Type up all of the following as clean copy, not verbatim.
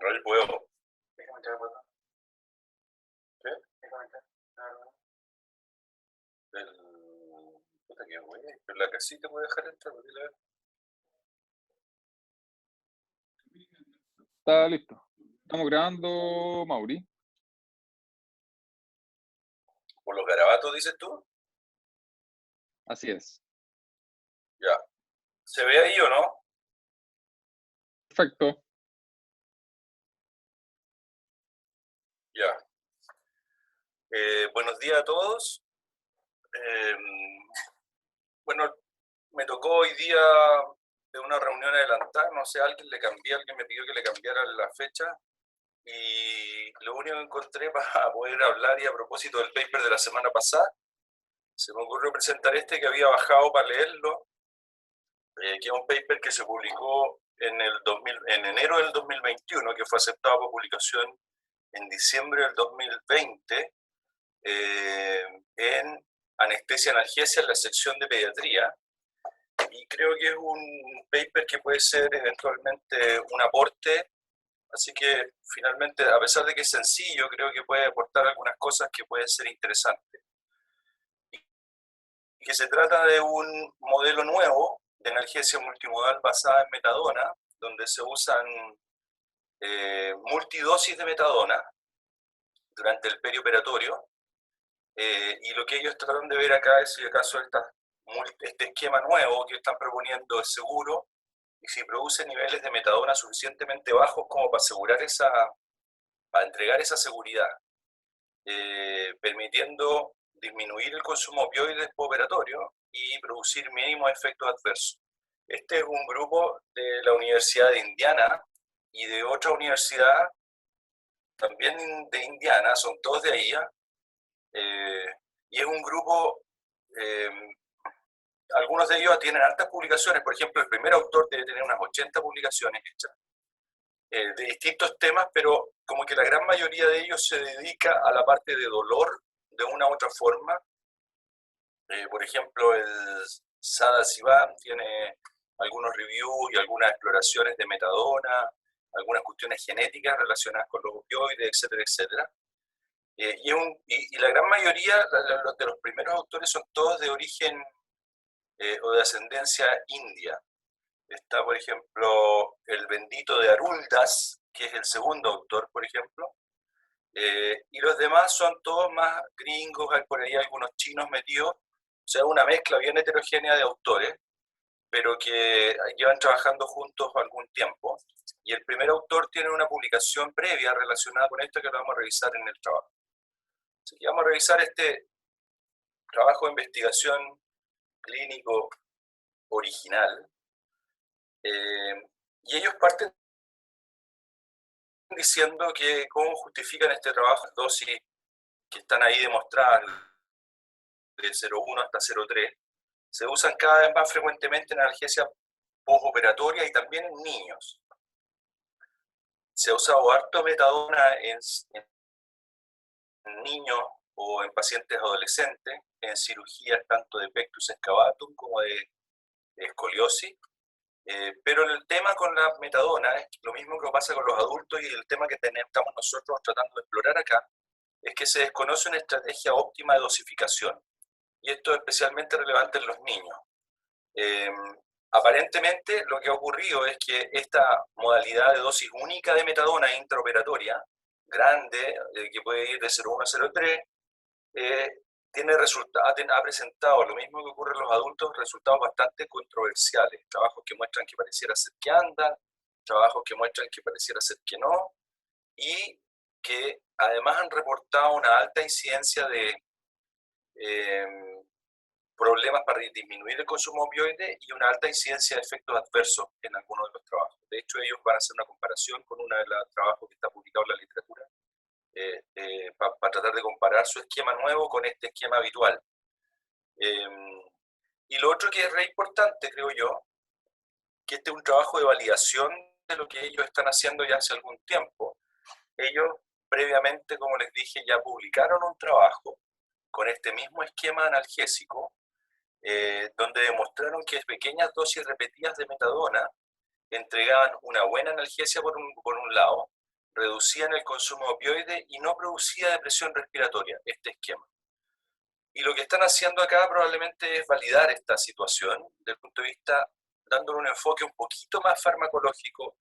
Ahí puedo. Déjame entrar por acá. ¿Qué? Déjame entrar. Puta que güey. Pero la casita puede dejar entrar, porque Está listo. Estamos grabando, Mauri. ¿Por los garabatos dices tú? Así es. Ya. ¿Se ve ahí o no? Perfecto. Ya. Buenos días a todos. Bueno, me tocó hoy día de una reunión adelantada, no sé, alguien me pidió que le cambiara la fecha y lo único que encontré para poder hablar y a propósito del paper de la semana pasada, se me ocurrió presentar este que había bajado para leerlo, que es un paper que se publicó en enero del 2021, que fue aceptado por publicación en diciembre del 2020 en anestesia y analgesia en la sección de pediatría. Y creo que es un paper que puede ser eventualmente un aporte, así que finalmente, a pesar de que es sencillo, creo que puede aportar algunas cosas que pueden ser interesantes. Y que se trata de un modelo nuevo de analgesia multimodal basada en metadona, donde se usan multidosis de metadona durante el perioperatorio, y lo que ellos tratan de ver acá es si acaso este esquema nuevo que están proponiendo es seguro y si produce niveles de metadona suficientemente bajos como para entregar esa seguridad, permitiendo disminuir el consumo de opioides postoperatorio y producir mínimos efectos adversos. Este es un grupo de la Universidad de Indiana y de otra universidad también de Indiana, son todos de ahí, y es un grupo, algunos de ellos tienen altas publicaciones, por ejemplo, el primer autor debe tener unas 80 publicaciones hechas de distintos temas, pero como que la gran mayoría de ellos se dedica a la parte de dolor de una u otra forma. Por ejemplo, el Sada Sivan tiene algunos reviews y algunas exploraciones de metadona, algunas cuestiones genéticas relacionadas con los opioides, etcétera, etcétera. Y la gran mayoría de los primeros autores son todos de origen o de ascendencia india. Está, por ejemplo, el bendito de Aruldas, que es el segundo autor, por ejemplo, y los demás son todos más gringos, hay por ahí algunos chinos metidos, o sea, una mezcla bien heterogénea de autores, pero que llevan trabajando juntos algún tiempo. Y el primer autor tiene una publicación previa relacionada con esto que lo vamos a revisar en el trabajo. Así que vamos a revisar este trabajo de investigación clínico original. Y ellos parten diciendo que cómo justifican este trabajo, dosis que están ahí demostradas de 0,1 hasta 0,3, se usan cada vez más frecuentemente en analgesia postoperatoria y también en niños. Se ha usado harto metadona en niños o en pacientes adolescentes, en cirugías tanto de pectus excavatum como de escoliosis. Pero el tema con la metadona es lo mismo que pasa con los adultos y el tema que estamos nosotros tratando de explorar acá es que se desconoce una estrategia óptima de dosificación. Y esto es especialmente relevante en los niños. Aparentemente lo que ha ocurrido es que esta modalidad de dosis única de metadona intraoperatoria, grande, que puede ir de 0,1 a 0,3, ha presentado, lo mismo que ocurre en los adultos, resultados bastante controversiales. Trabajos que muestran que pareciera ser que andan, trabajos que muestran que pareciera ser que no, y que además han reportado una alta incidencia de problemas para disminuir el consumo de opioides y una alta incidencia de efectos adversos en algunos de los trabajos. De hecho, ellos van a hacer una comparación con uno de los trabajos que está publicado en la literatura para tratar de comparar su esquema nuevo con este esquema habitual. Y lo otro que es re importante, creo yo, que este es un trabajo de validación de lo que ellos están haciendo ya hace algún tiempo. Ellos previamente, como les dije, ya publicaron un trabajo con este mismo esquema analgésico, donde demostraron que pequeñas dosis repetidas de metadona entregaban una buena analgesia por un lado, reducían el consumo de opioides y no producía depresión respiratoria, este esquema. Y lo que están haciendo acá probablemente es validar esta situación desde el punto de vista, dándole un enfoque un poquito más farmacológico,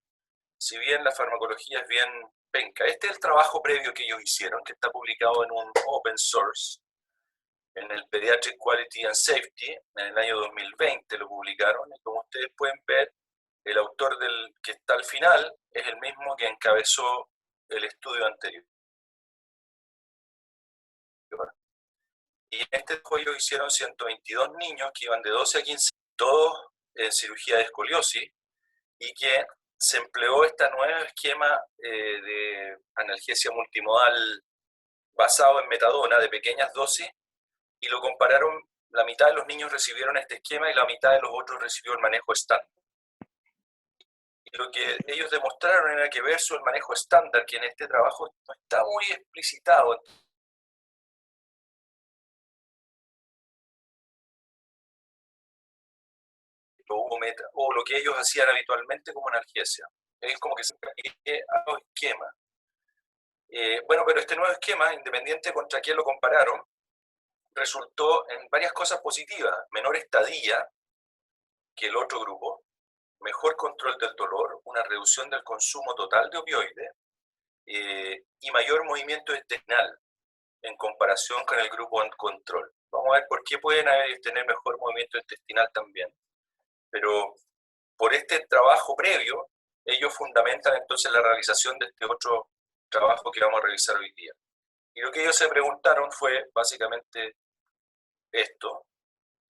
si bien la farmacología es bien penca. Este es el trabajo previo que ellos hicieron, que está publicado en un open source, en el Pediatric Quality and Safety, en el año 2020 lo publicaron, y como ustedes pueden ver, el autor del que está al final es el mismo que encabezó el estudio anterior. Y en este estudio hicieron 122 niños que iban de 12 a 15, todos en cirugía de escoliosis, y que se empleó este nuevo esquema de analgesia multimodal basado en metadona de pequeñas dosis, y lo compararon, la mitad de los niños recibieron este esquema y la mitad de los otros recibió el manejo estándar. Y lo que ellos demostraron era que versus el manejo estándar, que en este trabajo no está muy explicitado, o lo que ellos hacían habitualmente como analgesia. Es como que se a los esquemas. Bueno, pero este nuevo esquema, independiente contra quién lo compararon, resultó en varias cosas positivas. Menor estadía que el otro grupo, mejor control del dolor, una reducción del consumo total de opioides y mayor movimiento intestinal en comparación con el grupo en control. Vamos a ver por qué pueden tener mejor movimiento intestinal también. Pero por este trabajo previo, ellos fundamentan entonces la realización de este otro trabajo que vamos a realizar hoy día. Y lo que ellos se preguntaron fue básicamente esto.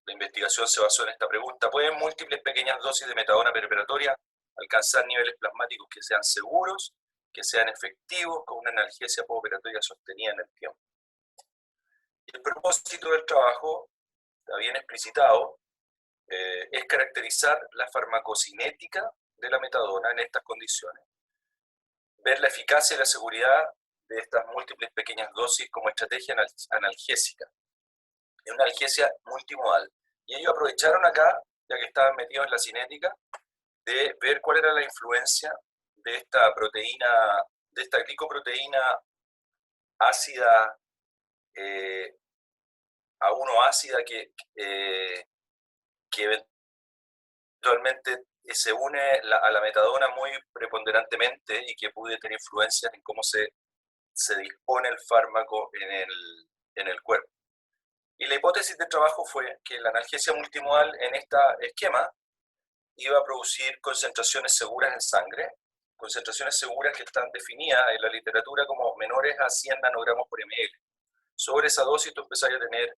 La investigación se basó en esta pregunta: ¿pueden múltiples pequeñas dosis de metadona periperatoria alcanzar niveles plasmáticos que sean seguros, que sean efectivos, con una analgesia postoperatoria sostenida en el tiempo? Y el propósito del trabajo, está bien explicitado, es caracterizar la farmacocinética de la metadona en estas condiciones, ver la eficacia y la seguridad de estas múltiples pequeñas dosis como estrategia analgésica. Es una analgesia multimodal. Y ellos aprovecharon acá, ya que estaban metidos en la cinética, de ver cuál era la influencia de esta proteína, de esta glicoproteína ácida, A1 ácida, que eventualmente se une a la metadona muy preponderantemente y que puede tener influencias en cómo se dispone el fármaco en el cuerpo. Y la hipótesis de trabajo fue que la analgesia multimodal en este esquema iba a producir concentraciones seguras en sangre, concentraciones seguras que están definidas en la literatura como menores a 100 nanogramos por ml. Sobre esa dosis tú empezás a tener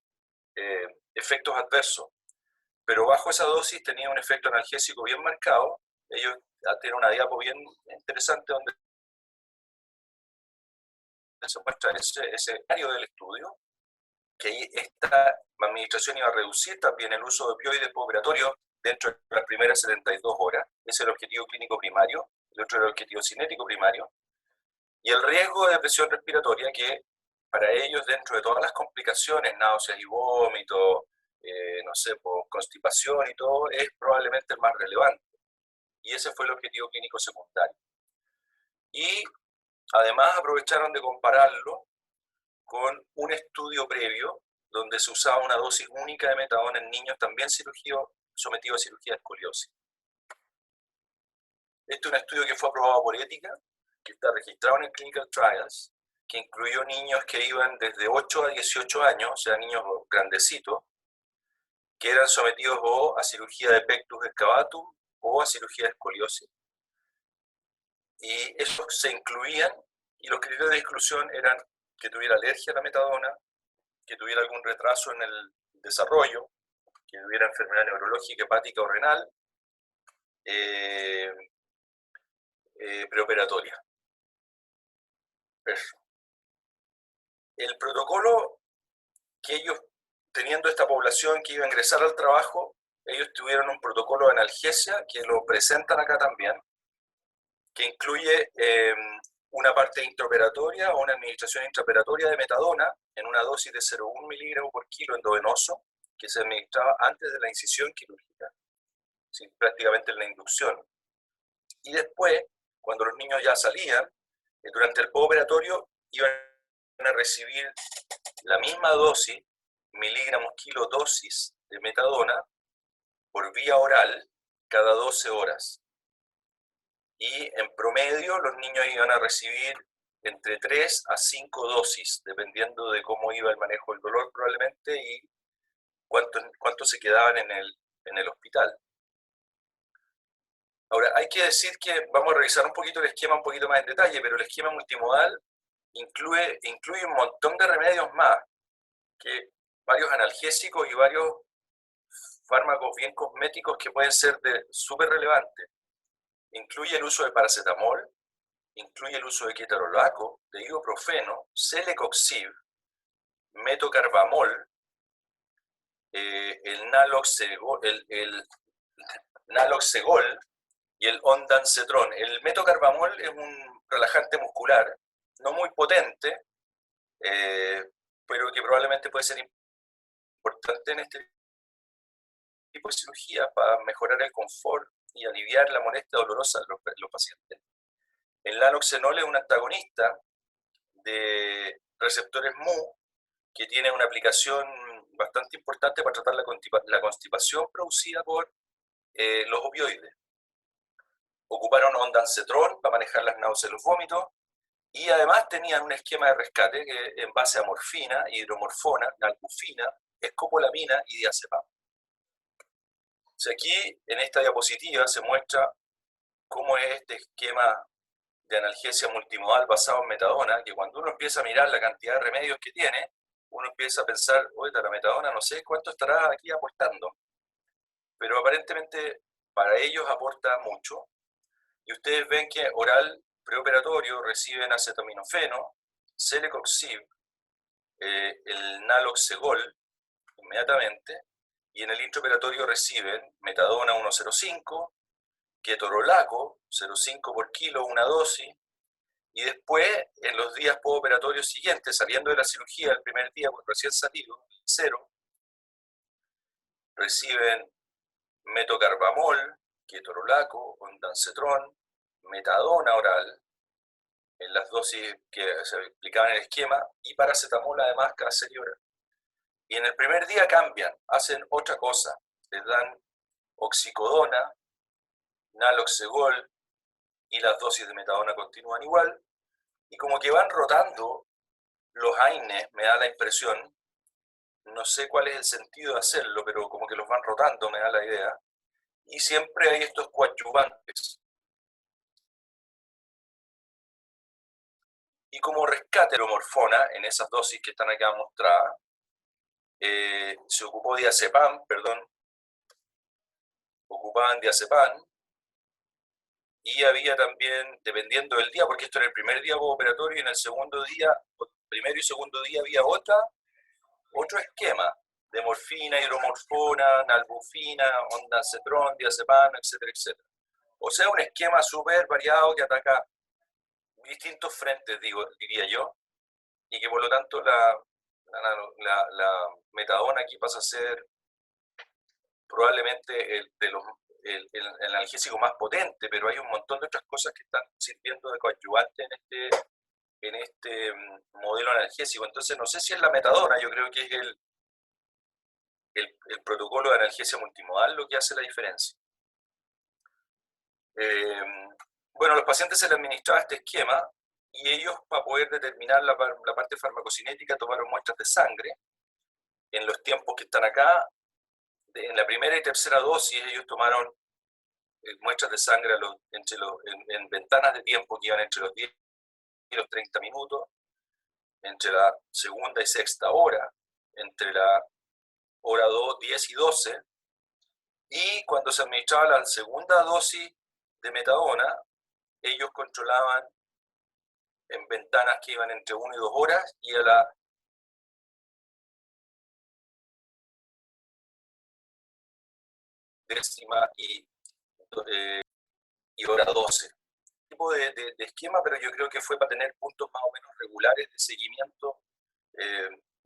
efectos adversos, pero bajo esa dosis tenía un efecto analgésico bien marcado. Ellos tienen una diapo bien interesante donde se muestra ese escenario del estudio, que esta administración iba a reducir también el uso de opioides postoperatorios dentro de las primeras 72 horas. Ese es el objetivo clínico primario. El otro era el objetivo cinético primario. Y el riesgo de depresión respiratoria, que para ellos, dentro de todas las complicaciones, náuseas y vómitos, no sé, por constipación y todo, es probablemente el más relevante. Y ese fue el objetivo clínico secundario. Y además aprovecharon de compararlo con un estudio previo donde se usaba una dosis única de metadona en niños también sometidos a cirugía de escoliosis. Este es un estudio que fue aprobado por ética, que está registrado en el Clinical Trials, que incluyó niños que iban desde 8 a 18 años, o sea, niños grandecitos, que eran sometidos o a cirugía de pectus excavatum o a cirugía de escoliosis. Y esos se incluían, y los criterios de exclusión eran que tuviera alergia a la metadona, que tuviera algún retraso en el desarrollo, que tuviera enfermedad neurológica, hepática o renal, preoperatoria. Eso. El protocolo que ellos, teniendo esta población que iba a ingresar al trabajo, ellos tuvieron un protocolo de analgesia que lo presentan acá también, que incluye una parte intraoperatoria o una administración intraoperatoria de metadona en una dosis de 0,1 miligramos por kilo endovenoso, que se administraba antes de la incisión quirúrgica, ¿sí? Prácticamente en la inducción. Y después, cuando los niños ya salían, Durante el postoperatorio iban a recibir la misma dosis, miligramos kilodosis de metadona, por vía oral cada 12 horas. Y en promedio los niños iban a recibir entre 3 a 5 dosis, dependiendo de cómo iba el manejo del dolor probablemente y cuánto se quedaban en el hospital. Ahora, hay que decir que vamos a revisar un poquito el esquema un poquito más en detalle, pero el esquema multimodal incluye un montón de remedios más, que varios analgésicos y varios fármacos bien cosméticos que pueden ser súper relevantes. Incluye el uso de paracetamol, incluye el uso de ketorolaco, de ibuprofeno, celecoxib, metocarbamol, el naloxegol y el ondansetron. El metocarbamol es un relajante muscular, no muy potente, pero que probablemente puede ser importante en este tipo de cirugía para mejorar el confort y aliviar la molestia dolorosa de los pacientes. El naloxenol es un antagonista de receptores Mu que tiene una aplicación bastante importante para tratar la constipación producida por los opioides. Ocuparon ondansetron para manejar las náuseas y los vómitos y además tenían un esquema de rescate que en base a morfina, hidromorfona, nalbufina, escopolamina y diazepam. O sea, aquí en esta diapositiva se muestra cómo es este esquema de analgesia multimodal basado en metadona, que cuando uno empieza a mirar la cantidad de remedios que tiene, uno empieza a pensar, oye, la metadona no sé cuánto estará aquí aportando, pero aparentemente para ellos aporta mucho. Y ustedes ven que oral preoperatorio reciben acetaminofeno, celecoxib, el naloxegol inmediatamente, y en el intraoperatorio reciben metadona 1,05, ketorolaco 0,5 por kilo, una dosis, y después en los días postoperatorios siguientes, saliendo de la cirugía el primer día, pues recién salido, 0, reciben metocarbamol, ketorolaco, ondansetron, metadona oral, en las dosis que se explicaban en el esquema, y paracetamol además cada 6 horas. Y en el primer día cambian, hacen otra cosa, les dan oxicodona, naloxegol, y las dosis de metadona continúan igual, y como que van rotando los AINES, me da la impresión, no sé cuál es el sentido de hacerlo, pero como que los van rotando, me da la idea, y siempre hay estos coadyuvantes. Y como rescate de morfona en esas dosis que están acá mostradas, se ocupó diazepam, ocupaban diazepam, y había también, dependiendo del día, porque esto era el primer día operatorio y en el segundo día, primero y segundo día había otro esquema de morfina, hidromorfona, nalbufina, ondansetron, diazepam, etcétera, etcétera. O sea, un esquema súper variado que ataca distintos frentes, diría yo, y que por lo tanto la metadona aquí pasa a ser probablemente el analgésico más potente, pero hay un montón de otras cosas que están sirviendo de coadyuvante en este modelo analgésico. Entonces, no sé si es la metadona, yo creo que es el protocolo de analgesia multimodal lo que hace la diferencia. Bueno, a los pacientes se les administraba este esquema y ellos, para poder determinar la parte farmacocinética, tomaron muestras de sangre. En los tiempos que están acá, en la primera y tercera dosis, ellos tomaron muestras de sangre en ventanas de tiempo que iban entre los 10 y los 30 minutos, entre la segunda y sexta hora, entre la hora 2, 10 y 12, y cuando se administraba la segunda dosis de metadona, ellos controlaban en ventanas que iban entre 1 y 2 horas, y a la décima y hora 12. Tipo de esquema, pero yo creo que fue para tener puntos más o menos regulares de seguimiento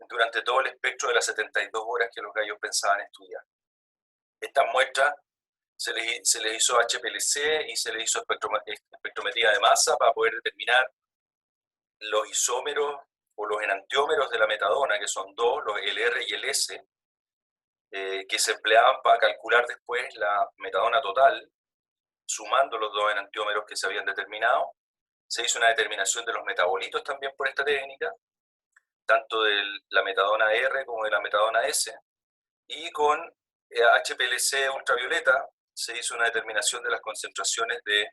durante todo el espectro de las 72 horas que los gallos pensaban estudiar. Estas muestras se les hizo HPLC y se les hizo espectrometría de masa para poder determinar los isómeros o los enantiómeros de la metadona, que son dos, el R y el S, que se empleaban para calcular después la metadona total, sumando los dos enantiómeros que se habían determinado. Se hizo una determinación de los metabolitos también por esta técnica, tanto de la metadona R como de la metadona S, y con HPLC ultravioleta se hizo una determinación de las concentraciones de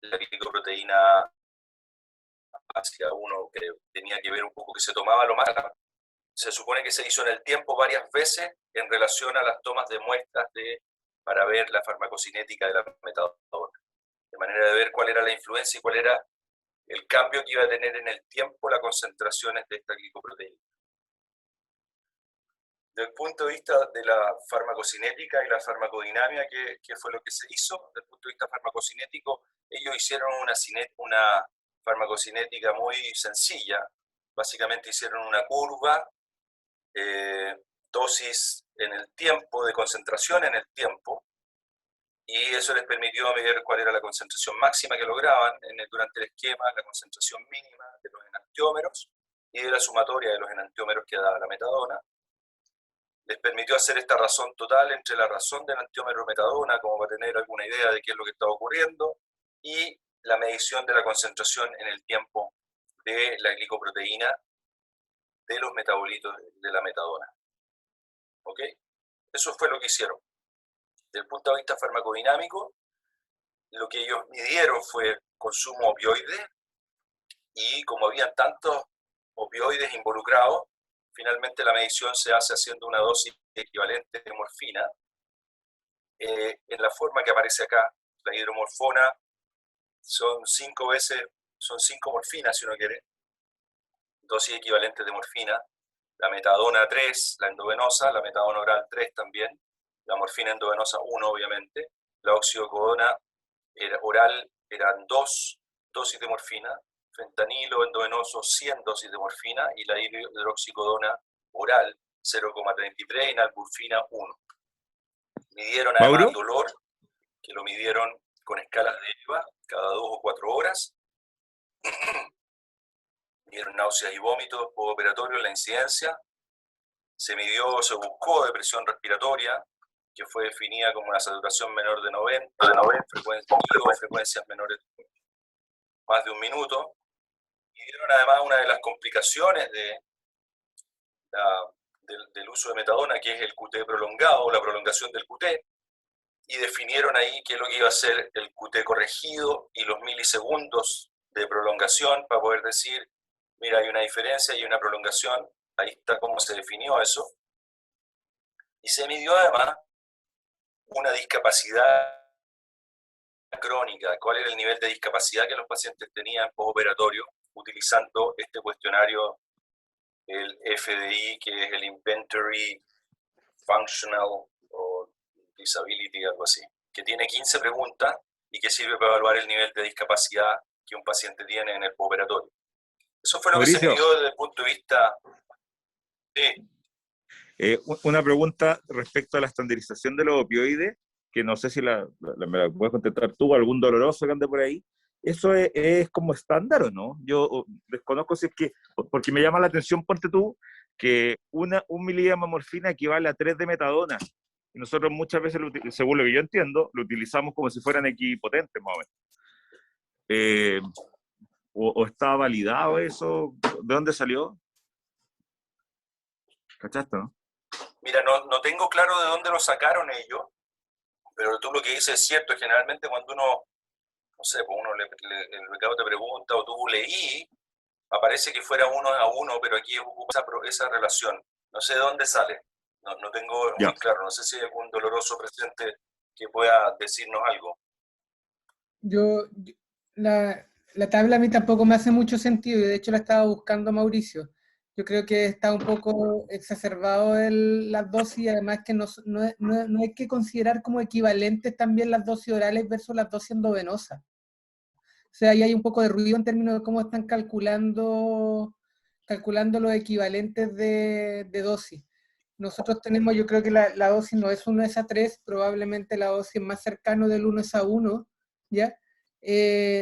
la glicoproteína ácida 1, que tenía que ver un poco, que se tomaba lo más. Se supone que se hizo en el tiempo varias veces en relación a las tomas de muestras para ver la farmacocinética de la metadona, de manera de ver cuál era la influencia y cuál era el cambio que iba a tener en el tiempo las concentraciones de esta glicoproteína. Desde el punto de vista de la farmacocinética y la farmacodinámica, ¿qué fue lo que se hizo? Desde el punto de vista farmacocinético, ellos hicieron una farmacocinética muy sencilla. Básicamente hicieron una curva, dosis en el tiempo, de concentración en el tiempo, y eso les permitió ver cuál era la concentración máxima que lograban durante el esquema, la concentración mínima de los enantiómeros y de la sumatoria de los enantiómeros que daba la metadona. Les permitió hacer esta razón total entre la razón del enantiómero metadona, como para tener alguna idea de qué es lo que estaba ocurriendo, y la medición de la concentración en el tiempo de la glicoproteína de los metabolitos de la metadona. ¿Ok? Eso fue lo que hicieron. Desde el punto de vista farmacodinámico, lo que ellos midieron fue consumo opioide, y como habían tantos opioides involucrados, finalmente la medición se hace haciendo una dosis equivalente de morfina, en la forma que aparece acá. La hidromorfona son 5 morfinas, si uno quiere, dosis equivalentes de morfina. La metadona 3, la endovenosa, la metadona oral 3 también, la morfina endovenosa 1, obviamente, la oxicodona oral eran 2 dosis de morfina, fentanilo endovenoso 100 dosis de morfina, y la hidroxicodona oral 0,33 y nalburfina 1. Midieron además ¿Mauro? el dolor, que lo midieron con escalas de EVA cada 2 o 4 horas. Midieron náuseas y vómitos postoperatorio en la incidencia. Se buscó depresión respiratoria, que fue definida como una saturación menor de 90, frecuencias menores de más de 1 minuto. Midieron además una de las complicaciones del uso de metadona, que es el QT prolongado, la prolongación del QT, y definieron ahí qué es lo que iba a ser el QT corregido y los milisegundos de prolongación para poder decir, mira, hay una diferencia y una prolongación. Ahí está cómo se definió eso. Y se midió además una discapacidad crónica, cuál era el nivel de discapacidad que los pacientes tenían postoperatorio, utilizando este cuestionario, el FDI, que es el Inventory Functional o Disability, algo así, que tiene 15 preguntas y que sirve para evaluar el nivel de discapacidad que un paciente tiene en el postoperatorio. Eso fue lo que se Mauricio, midió desde el punto de vista de... una pregunta respecto a la estandarización de los opioides, que no sé si me la puedes contestar tú o algún doloroso que ande por ahí. ¿Eso es como estándar o no? Yo desconozco si es que, porque me llama la atención, ponte tú, que un miligramo de morfina equivale a 3 de metadona. Y nosotros muchas veces, según lo que yo entiendo, lo utilizamos como si fueran equipotentes, más o menos. ¿O está validado eso? ¿De dónde salió? ¿Cachaste, no? Mira, no tengo claro de dónde lo sacaron ellos, pero tú lo que dices es cierto. Generalmente cuando uno, no sé, pues el mercado te pregunta o tú leí, aparece que fuera 1 a 1, pero aquí hubo esa relación. No sé de dónde sale, no tengo muy claro. No sé si hay algún doloroso presente que pueda decirnos algo. La tabla a mí tampoco me hace mucho sentido, y de hecho la estaba buscando Mauricio. Yo creo que está un poco exacerbado las dosis, y además que no hay que considerar como equivalentes también las dosis orales versus las dosis endovenosas. O sea, ahí hay un poco de ruido en términos de cómo están calculando los equivalentes de dosis. Nosotros tenemos, yo creo que la dosis no es 1:3, probablemente la dosis más cercana del 1:1, ¿ya?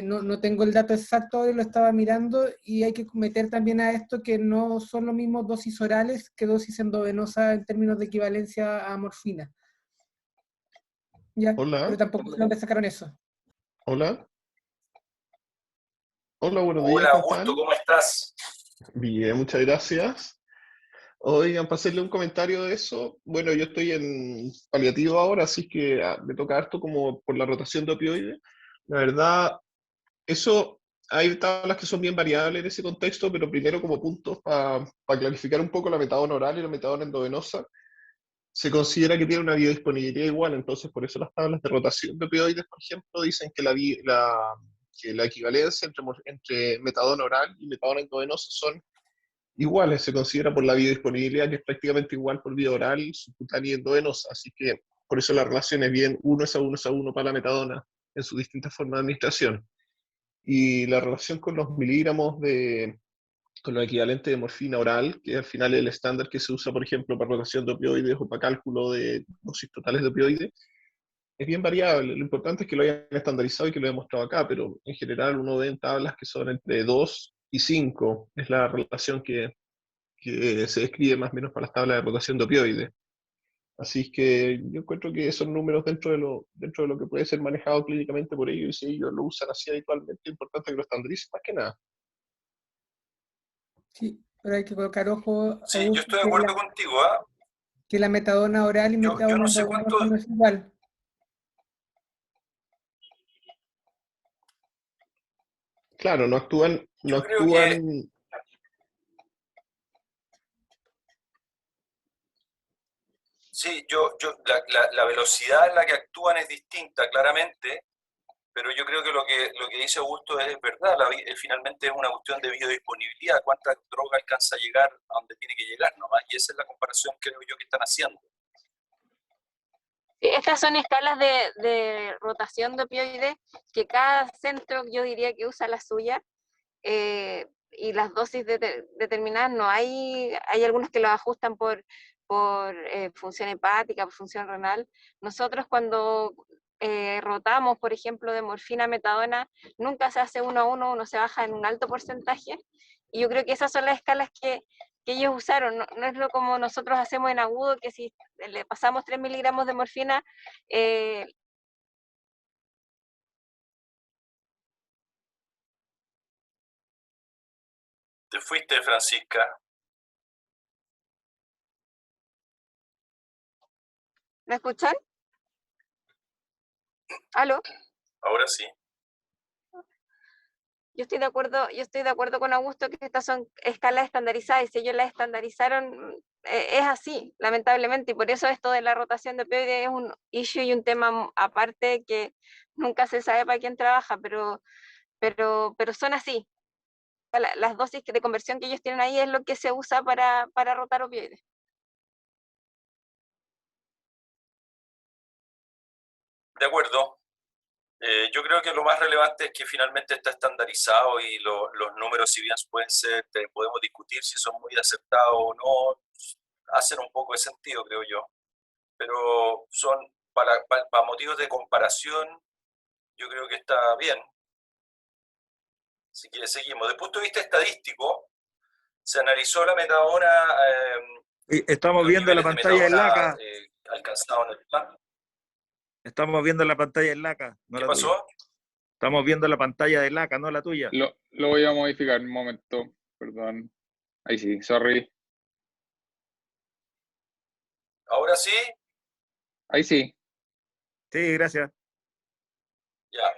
no tengo el dato exacto, hoy lo estaba mirando, y hay que meter también a esto que no son lo mismo dosis orales que dosis endovenosa en términos de equivalencia a morfina. ¿Ya? Pero Hola, tampoco sé dónde sacaron eso. hola, hola, buenos días, Hola, ¿cómo Augusto, están? ¿cómo estás? Bien, muchas gracias. Oigan, para hacerle un comentario de eso, bueno, yo estoy en paliativo ahora, así que me toca harto como por la rotación de opioides. La verdad, eso, hay tablas que son bien variables en ese contexto, pero primero como puntos para clarificar un poco la metadona oral y la metadona endovenosa, se considera que tiene una biodisponibilidad igual, entonces por eso las tablas de rotación de opioides, por ejemplo, dicen que que la equivalencia entre metadona oral y metadona endovenosa son iguales, se considera por la biodisponibilidad que es prácticamente igual por vía oral, subcutánea y endovenosa, así que por eso la relación es bien 1:1:1 para la metadona en sus distintas formas de administración. Y la relación con los miligramos con lo equivalente de morfina oral, que al final es el estándar que se usa, por ejemplo, para rotación de opioides o para cálculo de dosis totales de opioides, es bien variable. Lo importante es que lo hayan estandarizado y que lo hayan mostrado acá, pero en general uno ve en tablas que son entre 2 y 5, es la relación que se describe más o menos para las tablas de rotación de opioides. Así es que yo encuentro que esos números dentro de lo que puede ser manejado clínicamente por ellos, y si ellos lo usan así habitualmente, es importante que lo estandaricen más que nada. Sí, pero hay que colocar ojo, Sí, yo Augusto, estoy de acuerdo contigo, ¿ah? que la metadona oral y Yo metadona no sé endovenosa cuánto, no es igual. Claro, no yo creo que actúan. sí, la velocidad en la que actúan es distinta, claramente, pero yo creo que lo que dice Augusto es verdad, finalmente es una cuestión de biodisponibilidad, cuánta droga alcanza a llegar a donde tiene que llegar nomás, y esa es la comparación creo yo que están haciendo. Sí, estas son escalas de rotación de opioides que cada centro yo diría que usa la suya, y las dosis determinadas no hay algunos que lo ajustan por función hepática, por función renal. Nosotros cuando rotamos, por ejemplo, de morfina a metadona, nunca se hace 1:1, uno se baja en un alto porcentaje, y yo creo que esas son las escalas que ellos usaron, no es lo como nosotros hacemos en agudo, que si le pasamos 3 miligramos de morfina, Te fuiste, Francisca. ¿me escuchan? ¿Aló? Ahora sí. Yo estoy de acuerdo con Augusto que estas son escalas estandarizadas, y si ellos las estandarizaron, es así, lamentablemente, y por eso esto de la rotación de opioides es un issue y un tema aparte que nunca se sabe para quién trabaja, pero son así. Las dosis de conversión que ellos tienen ahí es lo que se usa para rotar opioides. De acuerdo. Yo creo que lo más relevante es que finalmente está estandarizado y los números, si bien pueden ser, podemos discutir si son muy acertados o no, hacen un poco de sentido, creo yo. Pero son para motivos de comparación, yo creo que está bien. Así que seguimos. Desde el punto de vista estadístico, se analizó la metadona, Estamos los viendo la niveles de pantalla en metadona LACA. alcanzados en el plan. Estamos viendo la pantalla en LACA, no ¿Qué la tuya. pasó? Estamos viendo la pantalla de LACA, no la tuya. Lo voy a modificar en un momento, perdón. Ahí sí, sorry. ¿Ahora sí? Ahí sí. Sí, gracias. Ya.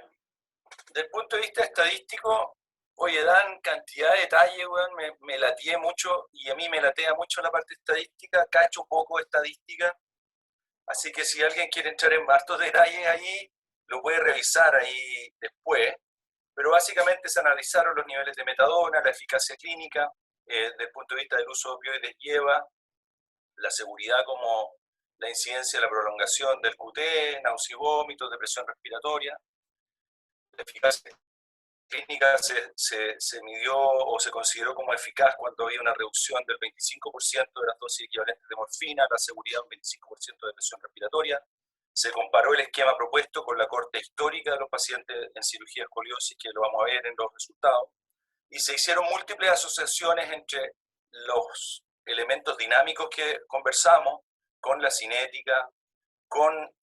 Desde el punto de vista estadístico, oye, dan cantidad de detalles, weón, me lateé mucho, y a mí me latea mucho la parte estadística, cacho poco estadística, así que si alguien quiere entrar en hartos detalles ahí, lo puede revisar ahí después, pero básicamente se analizaron los niveles de metadona, la eficacia clínica, desde el punto de vista del uso de opioides lleva, la seguridad como la incidencia de la prolongación del QT, náusea y vómitos, depresión respiratoria, la eficacia clínica se midió o se consideró como eficaz cuando había una reducción del 25% de las dosis equivalentes de morfina, la seguridad un 25% de presión respiratoria, Se comparó el esquema propuesto con la corte histórica de los pacientes en cirugía de escoliosis, que lo vamos a ver en los resultados, y se hicieron múltiples asociaciones entre los elementos dinámicos que conversamos, con la cinética, con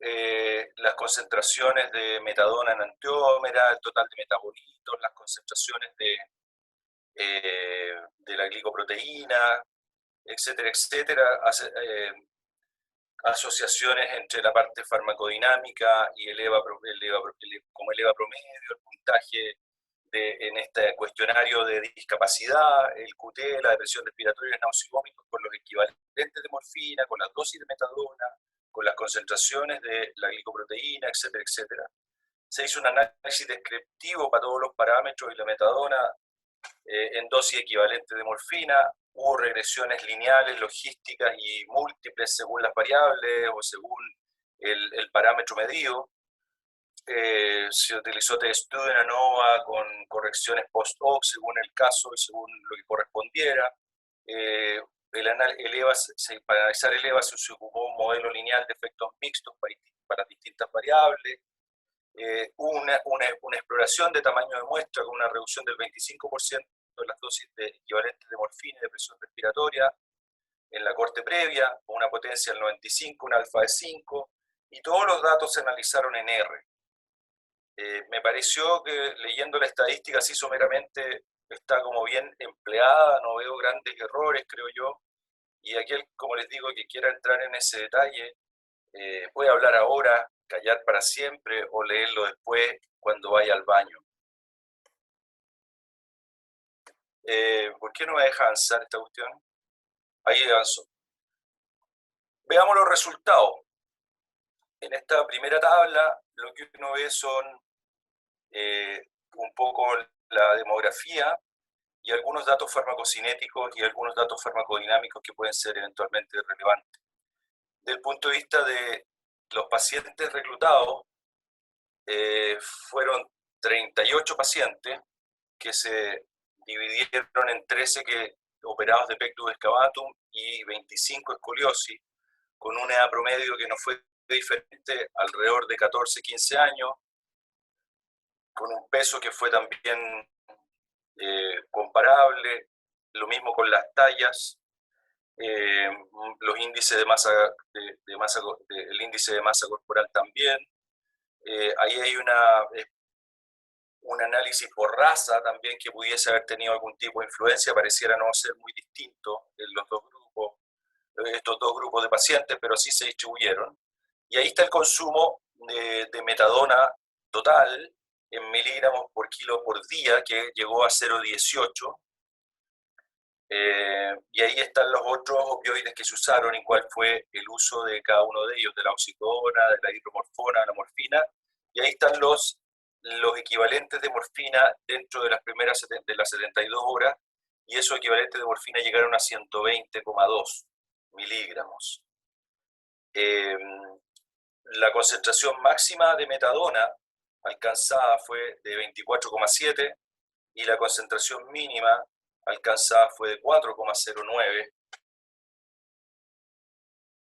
las concentraciones de metadona enantiómera, el total de metabolitos, las concentraciones de la glicoproteína, etcétera, etcétera, asociaciones entre la parte farmacodinámica y como el EVA promedio, el puntaje en este cuestionario de discapacidad, el QT, la depresión respiratoria, el náusea y vómitos, con los equivalentes de morfina, con las dosis de metadona, con las concentraciones de la glicoproteína, etcétera, etcétera. Se hizo un análisis descriptivo para todos los parámetros y la metadona en dosis equivalente de morfina. Hubo regresiones lineales, logísticas y múltiples según las variables o según el parámetro medido. Se utilizó TestStudent ANOVA con correcciones post-hoc según el caso y según lo que correspondiera. Para analizar el EVA se ocupó un modelo lineal de efectos mixtos para distintas variables. Hubo una exploración de tamaño de muestra con una reducción del 25% de las dosis equivalentes de morfina y de presión respiratoria en la corte previa, con una potencia del 95, un alfa de 5, y todos los datos se analizaron en R. Me pareció que leyendo la estadística así someramente está como bien empleada, no veo grandes errores, creo yo, y aquel, como les digo, que quiera entrar en ese detalle, puede hablar ahora, callar para siempre o leerlo después cuando vaya al baño. ¿Por qué no me deja avanzar esta cuestión? Ahí avanzó. Veamos los resultados. En esta primera tabla lo que uno ve son un poco la demografía y algunos datos farmacocinéticos y algunos datos farmacodinámicos que pueden ser eventualmente relevantes. Desde el punto de vista de los pacientes reclutados, fueron 38 pacientes que se dividieron en 13 operados de pectus excavatum y 25 escoliosis, con una edad promedio que no fue diferente, alrededor de 14-15 años, con un peso que fue también comparable, lo mismo con las tallas, los índices de masa, el índice de masa corporal también. Ahí hay un análisis por raza también que pudiese haber tenido algún tipo de influencia, pareciera no ser muy distinto en los dos grupos, estos dos grupos de pacientes, pero sí se distribuyeron. Y ahí está el consumo de metadona total en miligramos por kilo por día, que llegó a 0,18. Y ahí están los otros opioides que se usaron y cuál fue el uso de cada uno de ellos, de la oxicodona, de la hidromorfona, de la morfina. Y ahí están los equivalentes de morfina dentro de las primeras de las 72 horas, y esos equivalentes de morfina llegaron a 120,2 miligramos. La concentración máxima de metadona alcanzada fue de 24,7 y la concentración mínima alcanzada fue de 4,09.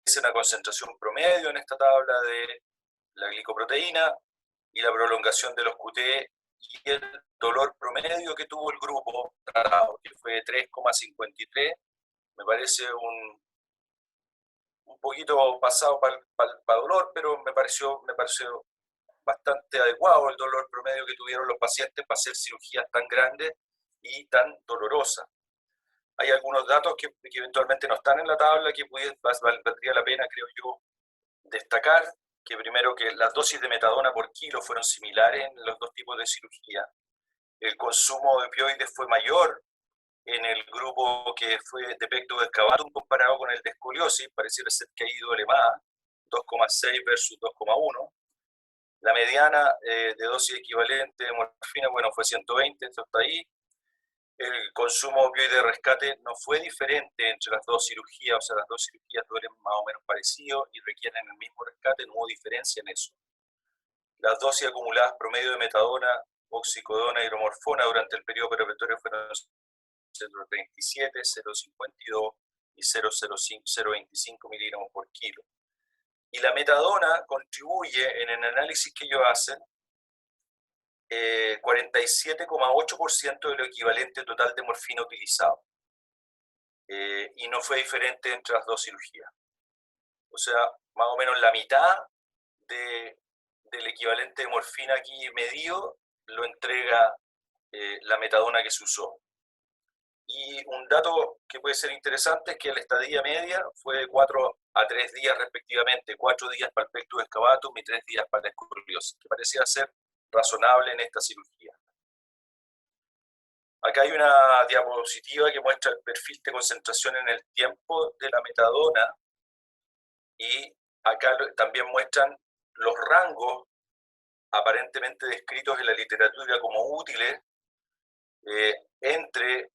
Es una concentración promedio en esta tabla de la glicoproteína y la prolongación de los QT y el dolor promedio que tuvo el grupo tratado, que fue de 3,53. Me parece un poquito pasado para dolor, pero me pareció bastante adecuado el dolor promedio que tuvieron los pacientes para hacer cirugías tan grandes y tan dolorosas. Hay algunos datos que eventualmente no están en la tabla que valdría la pena, creo yo, destacar, que primero que las dosis de metadona por kilo fueron similares en los dos tipos de cirugía. El consumo de opioides fue mayor en el grupo que fue de pectus excavatum comparado con el de escoliosis, pareciera ser que ahí duele más, 2,6 versus 2,1. La mediana de dosis equivalente de morfina, bueno, fue 120, esto está ahí. El consumo opioide de rescate no fue diferente entre las dos cirugías, o sea, las dos cirugías duelen más o menos parecido y requieren el mismo rescate, no hubo diferencia en eso. Las dosis acumuladas promedio de metadona, oxicodona y hidromorfona durante el periodo preoperatorio fueron 0,37, 0,52 y 0,25 miligramos por kilo. Y la metadona contribuye en el análisis que ellos hacen 47,8% de lo equivalente total de morfina utilizado. Y no fue diferente entre las dos cirugías. O sea, más o menos la mitad del equivalente de morfina aquí medido lo entrega la metadona que se usó. Y un dato que puede ser interesante es que la estadía media fue de 4 a 3 días respectivamente, 4 días para el pectus excavatum y 3 días para la escoliosis, que parecía ser razonable en esta cirugía. Acá hay una diapositiva que muestra el perfil de concentración en el tiempo de la metadona, y acá también muestran los rangos aparentemente descritos en la literatura como útiles entre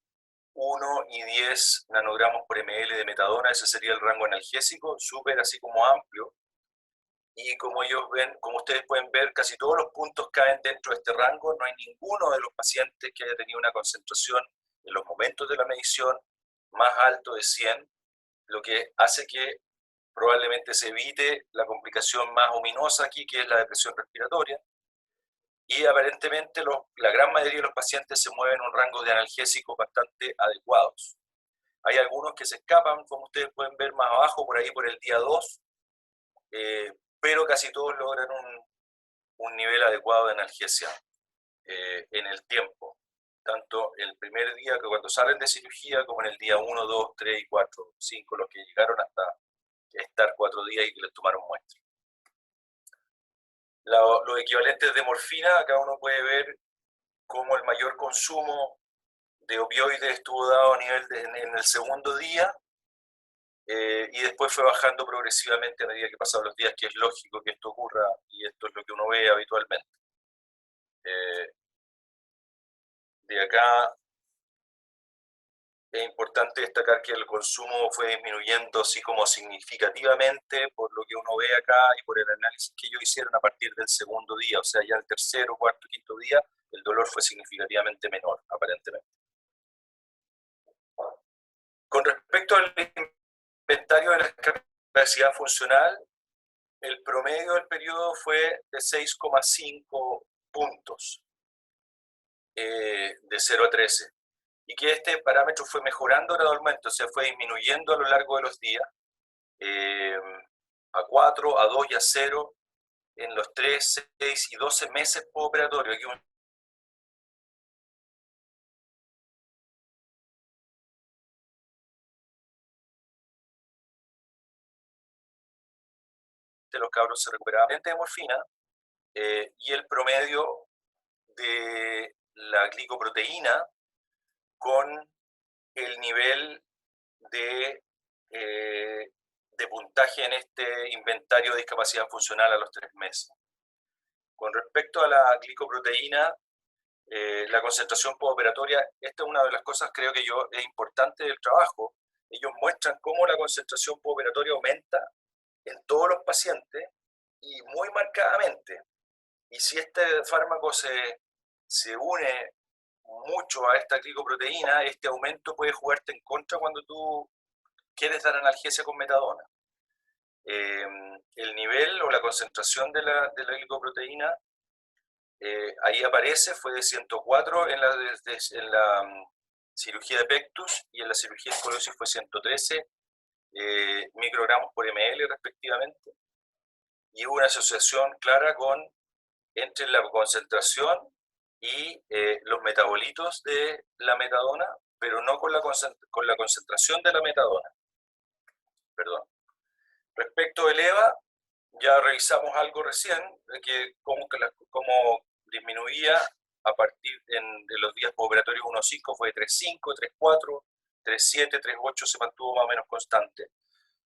1 y 10 nanogramos por ml de metadona. Ese sería el rango analgésico, súper así como amplio. Y como ellos ven, como ustedes pueden ver, casi todos los puntos caen dentro de este rango. No hay ninguno de los pacientes que haya tenido una concentración en los momentos de la medición más alto de 100, lo que hace que probablemente se evite la complicación más ominosa aquí, que es la depresión respiratoria. Y aparentemente la gran mayoría de los pacientes se mueven en un rango de analgésicos bastante adecuados. Hay algunos que se escapan, como ustedes pueden ver más abajo, por ahí por el día 2, pero casi todos logran un nivel adecuado de analgesia en el tiempo, tanto el primer día que cuando salen de cirugía, como en el día 1, 2, 3 y 4, 5, los que llegaron hasta estar 4 días y que les tomaron muestras. Los equivalentes de morfina, acá uno puede ver cómo el mayor consumo de opioides estuvo dado a nivel en el segundo día, y después fue bajando progresivamente a medida que pasaban los días, que es lógico que esto ocurra, y esto es lo que uno ve habitualmente. De acá es importante destacar que el consumo fue disminuyendo así como significativamente, por lo que uno ve acá y por el análisis que ellos hicieron a partir del segundo día, o sea, ya el tercero, cuarto, quinto día, el dolor fue significativamente menor, aparentemente. Con respecto al inventario de la capacidad funcional, el promedio del periodo fue de 6,5 puntos, de 0 a 13. Y que este parámetro fue mejorando gradualmente, o sea, fue disminuyendo a lo largo de los días, a 4, a 2 y a 0, en los 3, 6 y 12 meses postoperatorio. Aquí los cabros se recuperaban de morfina, y el promedio de la glicoproteína con el nivel de puntaje en este inventario de discapacidad funcional a los 3 meses. Con respecto a la glicoproteína, la concentración postoperatoria, esta es una de las cosas, creo que es importante del trabajo. Ellos muestran cómo la concentración postoperatoria aumenta en todos los pacientes y muy marcadamente. Y si este fármaco se une mucho a esta glicoproteína, este aumento puede jugarte en contra cuando tú quieres dar analgesia con metadona. El nivel o la concentración de la glicoproteína, ahí aparece, fue de 104 en la cirugía de pectus, y en la cirugía de escoliosis fue 113 microgramos por ml respectivamente, y hubo una asociación clara entre la concentración y los metabolitos de la metadona, pero no con la concentración de la metadona. Perdón. Respecto del EVA, ya revisamos algo recién, que cómo disminuía a partir de los días postoperatorios 1.5, fue de 3.5, 3.4, 3.7, 3.8, se mantuvo más o menos constante.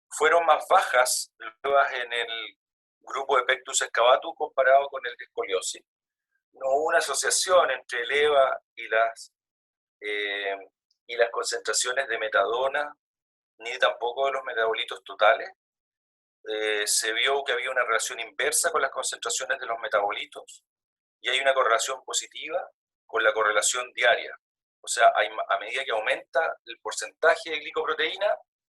Fueron más bajas en el grupo de pectus excavatus comparado con el de escoliosis. No hubo una asociación entre el EVA y las concentraciones de metadona, ni tampoco de los metabolitos totales. Se vio que había una relación inversa con las concentraciones de los metabolitos, y hay una correlación positiva con la correlación diaria. O sea, a medida que aumenta el porcentaje de glicoproteína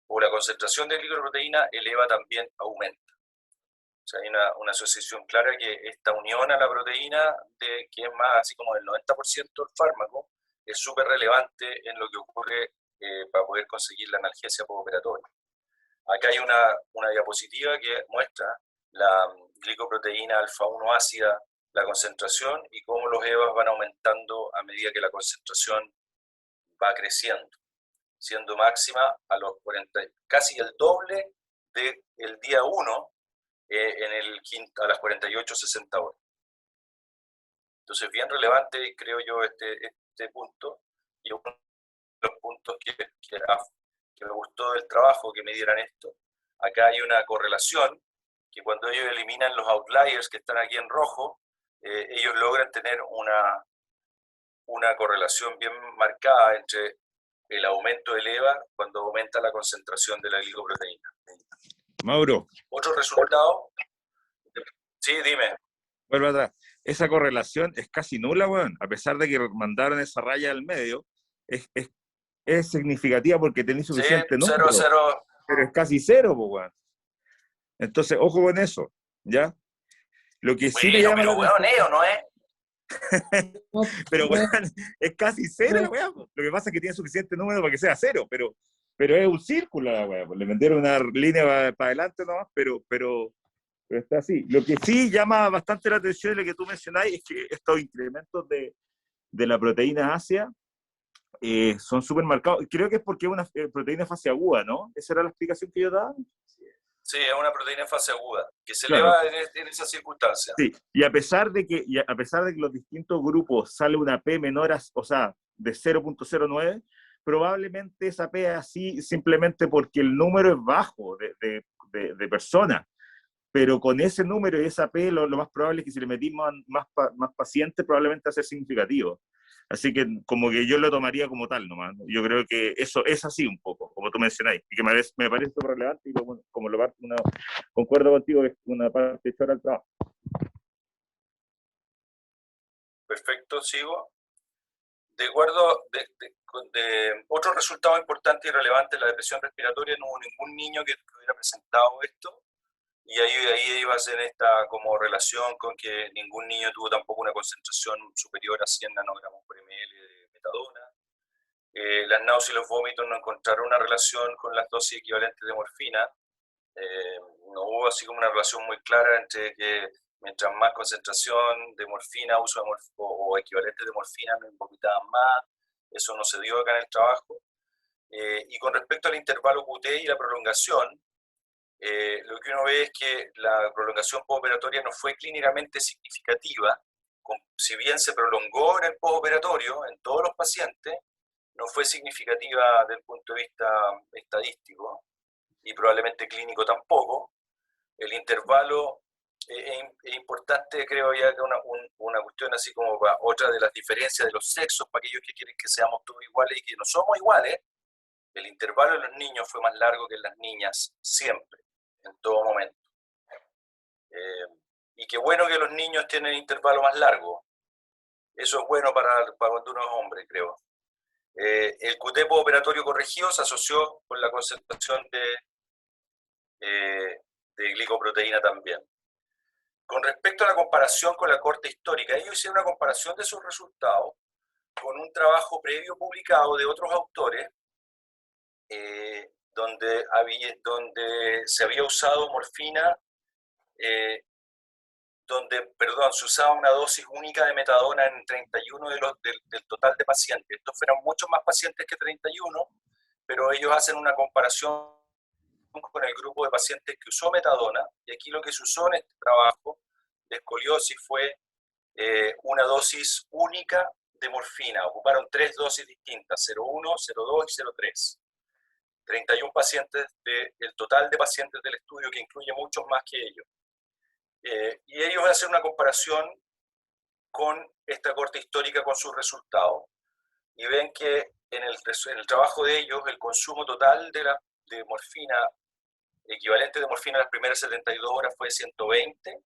o la concentración de glicoproteína, el EVA también aumenta. O sea, hay una asociación clara que esta unión a la proteína, que es más así como del 90% del fármaco, es súper relevante en lo que ocurre para poder conseguir la analgesia postoperatoria. Acá hay una diapositiva que muestra la glicoproteína alfa-1 ácida, la concentración y cómo los EVAs van aumentando a medida que la concentración va creciendo, siendo máxima a los 40, casi el doble del día 1 a las 48-60 horas. Entonces, bien relevante, creo yo, este punto, y uno de los puntos que me gustó del trabajo, que me dieran esto. Acá hay una correlación, que cuando ellos eliminan los outliers que están aquí en rojo, ellos logran tener una correlación bien marcada entre el aumento del EVA cuando aumenta la concentración de la glicoproteína. Mauro, Otro resultado, sí, dime. vuelve atrás. Esa correlación es casi nula, weón. A pesar de que mandaron esa raya al medio, es significativa porque tenéis Sí, suficiente 0, número, 0. pero es casi cero, pues, weón. Entonces, ojo con eso, ¿ya? Lo que sí me Bueno, llama la pero weón, atención, ¿no es? No, pero no es- weón, es casi cero, no es- weón. Lo que pasa es que tiene suficiente número para que sea cero, pero es un círculo, weón. Le metieron una línea para adelante nomás, pero está así. Lo que sí llama bastante la atención de lo que tú mencionáis es que estos incrementos de la proteína ácida son súper marcados. Creo que es porque es una proteína fase aguda, ¿no? Esa era la explicación que yo daba. Sí, es una proteína en fase aguda, que se Claro. eleva en esas circunstancias. Sí, y a pesar de que los distintos grupos sale una P menor, o sea, de 0.09, probablemente esa P es así simplemente porque el número es bajo de personas. Pero con ese número y esa P, lo más probable es que si le metimos más pacientes, probablemente va a ser significativo. Así que como que yo lo tomaría como tal nomás, ¿no? Yo creo que eso es así un poco, como tú mencionáis, y que me parece relevante y como concuerdo contigo que es una parte chora del trabajo. Perfecto, sigo. De acuerdo, otro resultado importante y relevante de la depresión respiratoria, no hubo ningún niño que hubiera presentado esto, y ahí iba a ser esta como relación con que ningún niño tuvo tampoco una concentración superior a 100 nanogramos por ml de metadona. Las náuseas y los vómitos no encontraron una relación con las dosis equivalentes de morfina. No hubo así como una relación muy clara entre que mientras más concentración de morfina, uso de o equivalentes de morfina, me vomitaban más. Eso no se dio acá en el trabajo. Y con respecto al intervalo QT y la prolongación, lo que uno ve es que la prolongación postoperatoria no fue clínicamente significativa. Si bien se prolongó en el postoperatorio en todos los pacientes, no fue significativa desde el punto de vista estadístico y probablemente clínico tampoco. El intervalo es importante, creo ya, que una cuestión así como para otra de las diferencias de los sexos, para aquellos que quieren que seamos todos iguales y que no somos iguales. El intervalo en los niños fue más largo que en las niñas, siempre, en todo momento. Y qué bueno que los niños tienen intervalo más largo. Eso es bueno para cuando uno es hombre, creo. El QT postoperatorio corregido se asoció con la concentración de glicoproteína también. Con respecto a la comparación con la corte histórica, ellos hicieron una comparación de sus resultados con un trabajo previo publicado de otros autores donde se había usado morfina, se usaba una dosis única de metadona en 31 del total de pacientes. Estos fueron muchos más pacientes que 31, pero ellos hacen una comparación con el grupo de pacientes que usó metadona, y aquí lo que se usó en este trabajo de escoliosis fue una dosis única de morfina. Ocuparon 3 dosis distintas, 0,1, 0,2 y 0,3. 31 pacientes del total de pacientes del estudio, que incluye muchos más que ellos. Y ellos hacen una comparación con esta corte histórica con sus resultados, y ven que en el trabajo de ellos el consumo total de morfina, equivalente de morfina en las primeras 72 horas, fue 120.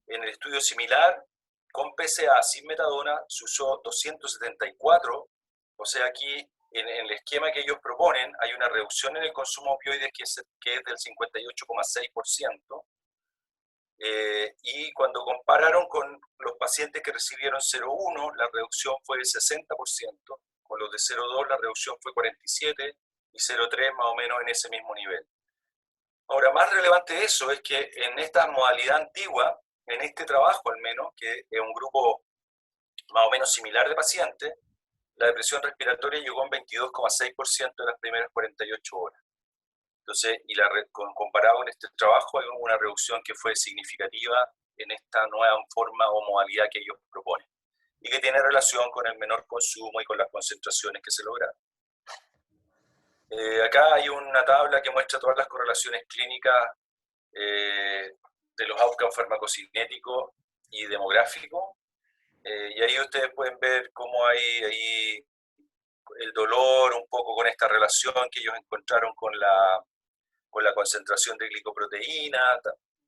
En el estudio similar, con PCA sin metadona, se usó 274. O sea, aquí en el esquema que ellos proponen hay una reducción en el consumo de opioides que es del 58,6%, Y cuando compararon con los pacientes que recibieron 0,1, la reducción fue de 60%, con los de 0,2 la reducción fue 47% y 0,3 más o menos en ese mismo nivel. Ahora, más relevante de eso es que en esta modalidad antigua, en este trabajo al menos, que es un grupo más o menos similar de pacientes, la depresión respiratoria llegó a un 22,6% de las primeras 48 horas. Entonces, comparado con este trabajo, hay una reducción que fue significativa en esta nueva forma o modalidad que ellos proponen, y que tiene relación con el menor consumo y con las concentraciones que se lograron. Acá hay una tabla que muestra todas las correlaciones clínicas de los outcomes farmacocinéticos y demográficos, y ahí ustedes pueden ver cómo hay ahí el dolor un poco con esta relación que ellos encontraron con la concentración de glicoproteína,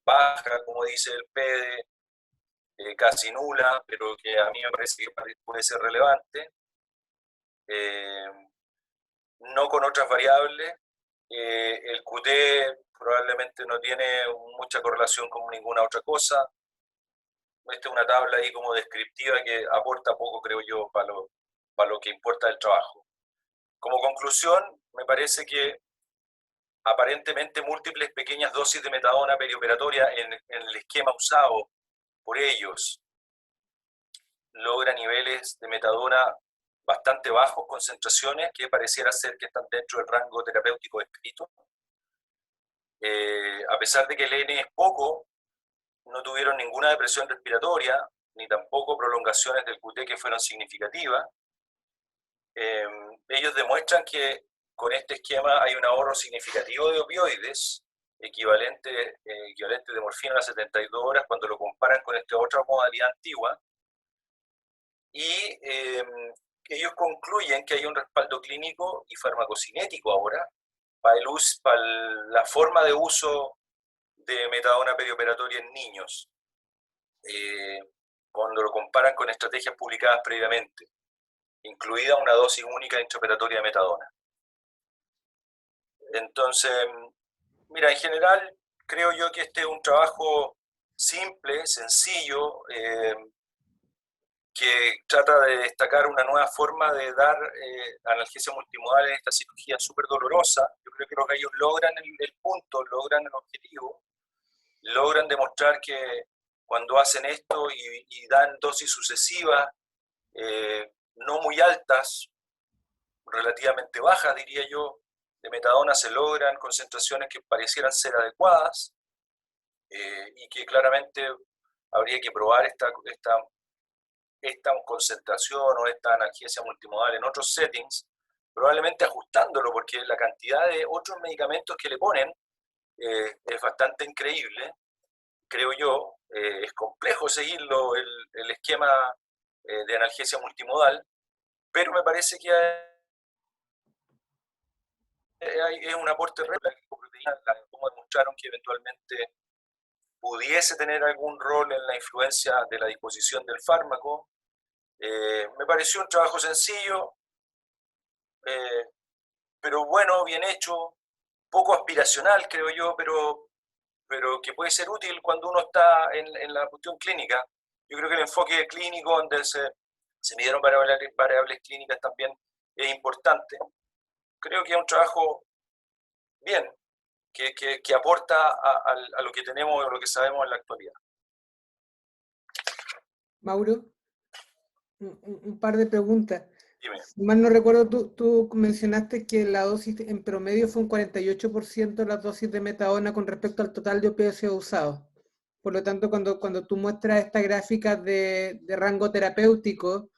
baja, como dice el PEDE, casi nula, pero que a mí me parece que puede ser relevante. No con otras variables. El QT probablemente no tiene mucha correlación con ninguna otra cosa. Esta es una tabla ahí como descriptiva que aporta poco, creo yo, para lo que importa del trabajo. Como conclusión, me parece que aparentemente múltiples pequeñas dosis de metadona perioperatoria en el esquema usado por ellos logra niveles de metadona bastante bajos, concentraciones que pareciera ser que están dentro del rango terapéutico descrito. A pesar de que el N es poco, no tuvieron ninguna depresión respiratoria, ni tampoco prolongaciones del QT que fueron significativas. Ellos demuestran que con este esquema hay un ahorro significativo de opioides, equivalente de morfina a las 72 horas cuando lo comparan con esta otra modalidad antigua. Y ellos concluyen que hay un respaldo clínico y farmacocinético ahora para la forma de uso de metadona perioperatoria en niños, cuando lo comparan con estrategias publicadas previamente, incluida una dosis única intraoperatoria de metadona. Entonces, mira, en general creo yo que este es un trabajo simple, sencillo, que trata de destacar una nueva forma de dar analgesia multimodal en esta cirugía súper dolorosa. Yo creo que los gallos logran el punto, logran el objetivo, logran demostrar que cuando hacen esto y dan dosis sucesivas, no muy altas, relativamente bajas, diría yo, de metadona, se logran concentraciones que parecieran ser adecuadas, y que claramente habría que probar esta concentración o esta analgesia multimodal en otros settings, probablemente ajustándolo, porque la cantidad de otros medicamentos que le ponen es bastante increíble, creo yo. Es complejo seguirlo, el esquema de analgesia multimodal, pero me parece que es un aporte real. La glicoproteína, como demostraron que eventualmente pudiese tener algún rol en la influencia de la disposición del fármaco. Me pareció un trabajo sencillo, pero bueno, bien hecho, poco aspiracional, creo yo, pero que puede ser útil cuando uno está en la cuestión clínica. Yo creo que el enfoque clínico, donde se midieron variables clínicas, también es importante. Creo que es un trabajo bien, que aporta a lo que tenemos o lo que sabemos en la actualidad. Mauro, un par de preguntas. Dime. Si mal no recuerdo, tú mencionaste que la dosis en promedio fue un 48% de la dosis de metadona con respecto al total de opioides usados. Por lo tanto, cuando tú muestras esta gráfica de rango terapéutico,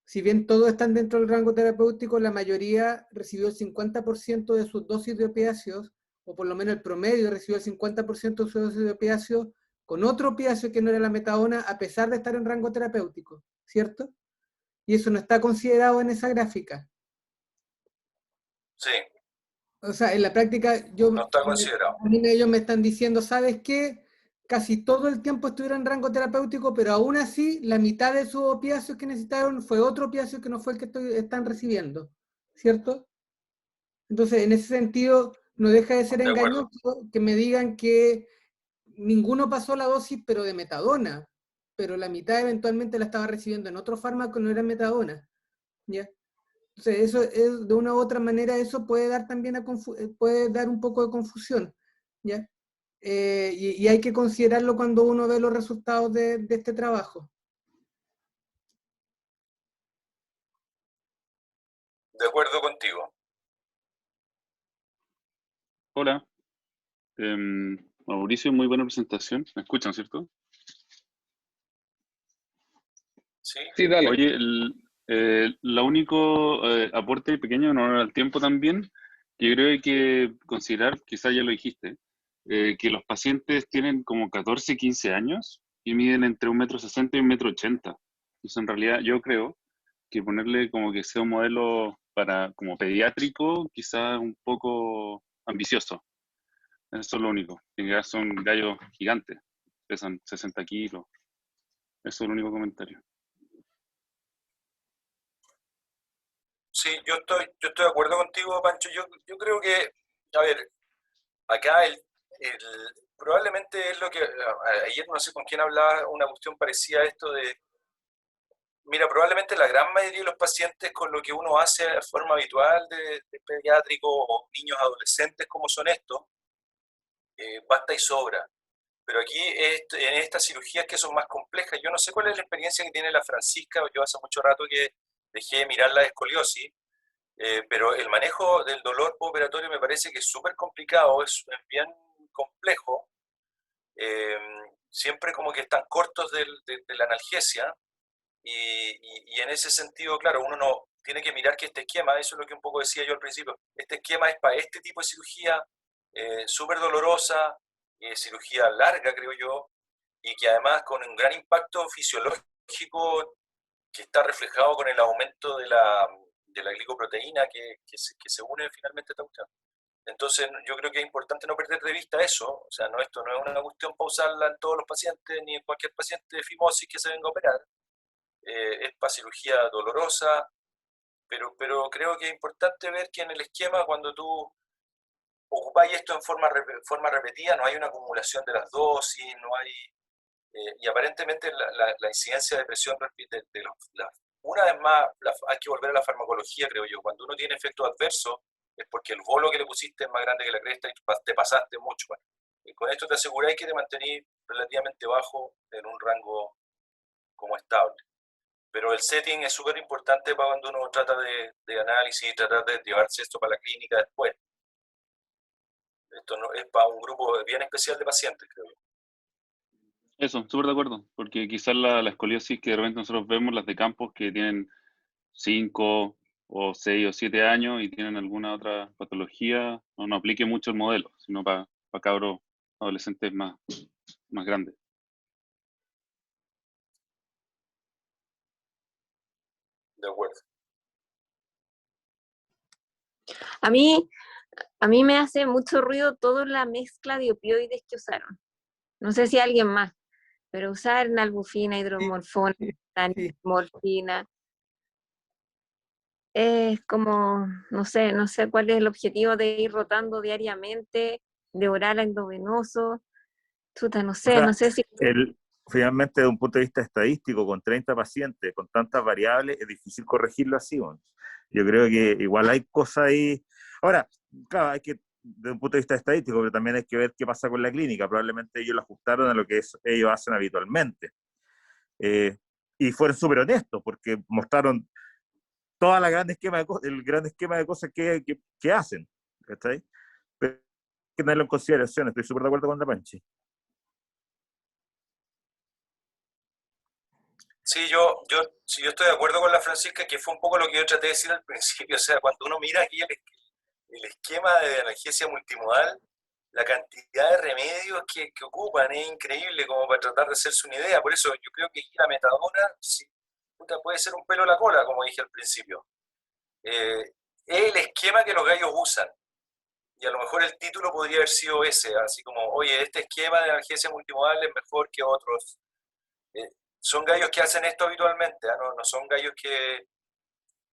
si bien todos están dentro del rango terapéutico, la mayoría recibió el 50% de sus dosis de opiáceos, o por lo menos el promedio recibió el 50% de sus dosis de opiáceos con otro opiáceo que no era la metadona, a pesar de estar en rango terapéutico, ¿cierto? Y eso no está considerado en esa gráfica. Sí. O sea, en la práctica, No está considerado. a mí ellos me están diciendo, ¿sabes qué? Casi todo el tiempo estuvieron en rango terapéutico, pero aún así, la mitad de sus opiáceos que necesitaron fue otro opiáceo que no fue el que están recibiendo, ¿cierto? Entonces, en ese sentido, no deja de ser engañoso que me digan que ninguno pasó la dosis, pero de metadona, pero la mitad eventualmente la estaba recibiendo en otro fármaco, no era metadona, ¿ya? Entonces, eso es, de una u otra manera, eso puede dar también puede dar un poco de confusión, ¿ya? Y hay que considerarlo cuando uno ve los resultados de este trabajo. De acuerdo contigo. Hola, Mauricio, muy buena presentación. ¿Me escuchan, cierto? ¿Sí? Sí, dale. Oye, lo único aporte pequeño en honor al tiempo también, que yo creo que hay que considerar, quizás ya lo dijiste, que los pacientes tienen como 14, 15 años y miden entre 1,60 m y 1,80 m. Entonces, en realidad, yo creo que ponerle como que sea un modelo como pediátrico, quizás un poco ambicioso. Eso es lo único. En realidad son gallos gigantes, pesan 60 kilos. Eso es el único comentario. Sí, yo estoy de acuerdo contigo, Pancho. Yo creo que, a ver, acá probablemente es lo que, ayer no sé con quién hablaba, una cuestión parecida a esto de, mira, probablemente la gran mayoría de los pacientes con lo que uno hace de forma habitual de pediátrico o niños adolescentes como son estos, basta y sobra. Pero aquí, en estas cirugías que son más complejas, yo no sé cuál es la experiencia que tiene la Francisca, yo hace mucho rato que dejé de mirar la escoliosis, pero el manejo del dolor postoperatorio me parece que es súper complicado, es bien complejo, eh, siempre como que están cortos de la analgesia, y en ese sentido, claro, uno no tiene que mirar que este esquema, eso es lo que un poco decía yo al principio, este esquema es para este tipo de cirugía súper dolorosa, cirugía larga, creo yo, y que además con un gran impacto fisiológico que está reflejado con el aumento de la glicoproteína que se une finalmente a esta cuestión. Entonces, yo creo que es importante no perder de vista eso. O sea, esto no es una cuestión para usarla en todos los pacientes ni en cualquier paciente de fimosis que se venga a operar. Es para cirugía dolorosa, pero creo que es importante ver que en el esquema, cuando tú ocupáis esto en forma repetida, no hay una acumulación de las dosis, no hay. Y aparentemente la incidencia de presión una vez más, hay que volver a la farmacología, creo yo. Cuando uno tiene efectos adversos, es porque el bolo que le pusiste es más grande que la cresta y te pasaste mucho. Bueno, y con esto te aseguráis que te mantenís relativamente bajo en un rango como estable. Pero el setting es súper importante para cuando uno trata de análisis y tratar de llevarse esto para la clínica después. Esto no, es para un grupo bien especial de pacientes, creo yo. Eso, súper de acuerdo, porque quizás la escoliosis que de repente nosotros vemos, las de campos que tienen 5 o 6 o 7 años y tienen alguna otra patología, no aplique mucho el modelo, sino para cabros adolescentes más grandes. De acuerdo. A mí me hace mucho ruido toda la mezcla de opioides que usaron. No sé si alguien más, pero usar nalbufina, hidromorfona, Sí. morfina, es como, no sé cuál es el objetivo de ir rotando diariamente, de oral a endovenoso. Chuta, no sé si... Finalmente, desde un punto de vista estadístico, con 30 pacientes, con tantas variables, es difícil corregirlo así. Bueno. Yo creo que igual hay cosas ahí. Ahora, claro, hay que, desde un punto de vista estadístico, pero también hay que ver qué pasa con la clínica. Probablemente ellos lo ajustaron a lo que ellos hacen habitualmente. Y fueron súper honestos, porque mostraron toda la el gran esquema de cosas que hacen. ¿Está ahí? Pero hay que tenerlo en consideración. Estoy súper de acuerdo con la Panchi. Sí, yo estoy de acuerdo con la Francisca, que fue un poco lo que yo traté de decir al principio. O sea, cuando uno mira aquí el esquema de analgesia multimodal, la cantidad de remedios que ocupan es increíble como para tratar de hacerse una idea. Por eso yo creo que la metadona sí, puede ser un pelo a la cola, como dije al principio. Es el esquema que los gallos usan. Y a lo mejor el título podría haber sido ese, así como, oye, este esquema de analgesia multimodal es mejor que otros. Son gallos que hacen esto habitualmente, ¿eh? No son gallos que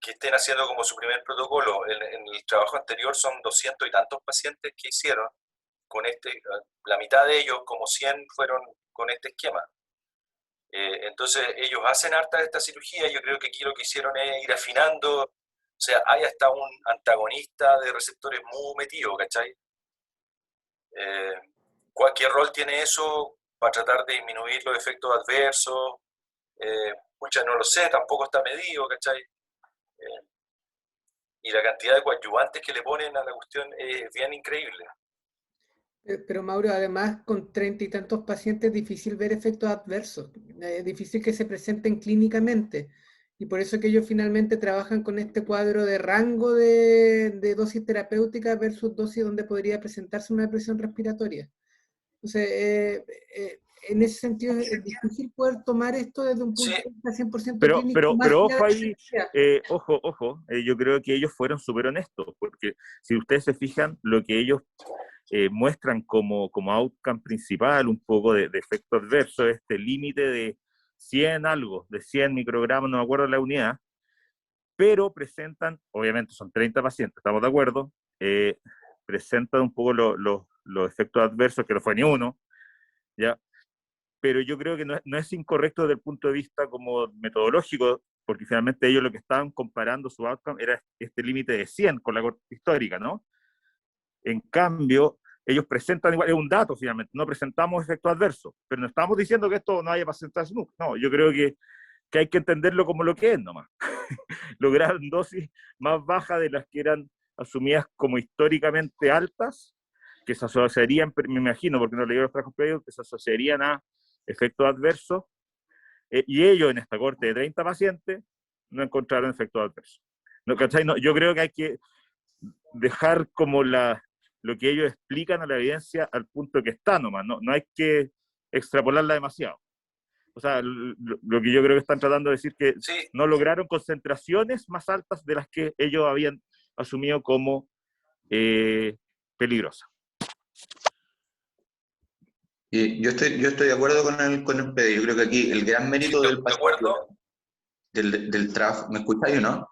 estén haciendo como su primer protocolo. En el trabajo anterior son 200 y tantos pacientes que hicieron, con la mitad de ellos, como 100, fueron con este esquema. Entonces ellos hacen harta de esta cirugía. Yo creo que aquí lo que hicieron es ir afinando. O sea, hay hasta un antagonista de receptores muy metido, ¿cachai? ¿Qué rol tiene eso para tratar de disminuir los efectos adversos? Muchas no lo sé, tampoco está medido, ¿cachai? Y la cantidad de coadyuvantes que le ponen a la cuestión es bien increíble. Pero Mauro, además, con 30 y tantos pacientes es difícil ver efectos adversos, es difícil que se presenten clínicamente. Y por eso que ellos finalmente trabajan con este cuadro de rango de dosis terapéutica versus dosis donde podría presentarse una depresión respiratoria. Entonces, en ese sentido es difícil poder tomar esto desde un punto Sí, de vista 100% clínico, más pero allá ojo de la ahí, necesidad. ojo, yo creo que ellos fueron súper honestos, porque si ustedes se fijan, lo que ellos muestran como outcome principal, un poco de efecto adverso, este límite de 100 algo, de 100 microgramos, no me acuerdo la unidad, pero presentan, obviamente son 30 pacientes, estamos de acuerdo, presentan un poco los efectos adversos, que no fue ni uno, ¿ya? Pero yo creo que no es incorrecto desde el punto de vista como metodológico, porque finalmente ellos lo que estaban comparando su outcome era este límite de 100 con la corte histórica, ¿no? En cambio, ellos presentan igual, es un dato finalmente, no presentamos efectos adversos, pero no estamos diciendo que esto no haya pacientes nunca, no, yo creo que hay que entenderlo como lo que es nomás. Lograron dosis más bajas de las que eran asumidas como históricamente altas, que se asociarían, me imagino, porque no leí los trabajos previos, que se asociarían a efectos adversos, y ellos en esta corte de 30 pacientes no encontraron efectos adversos. ¿No, cachai? No, yo creo que hay que dejar como lo que ellos explican a la evidencia al punto que está nomás, no hay que extrapolarla demasiado. O sea, lo que yo creo que están tratando de decir que sí. no lograron concentraciones más altas de las que ellos habían asumido como peligrosas. Yo estoy de acuerdo con el PED. Yo creo que aquí el gran mérito ¿De acuerdo? del trabajo, ¿me escucháis o no?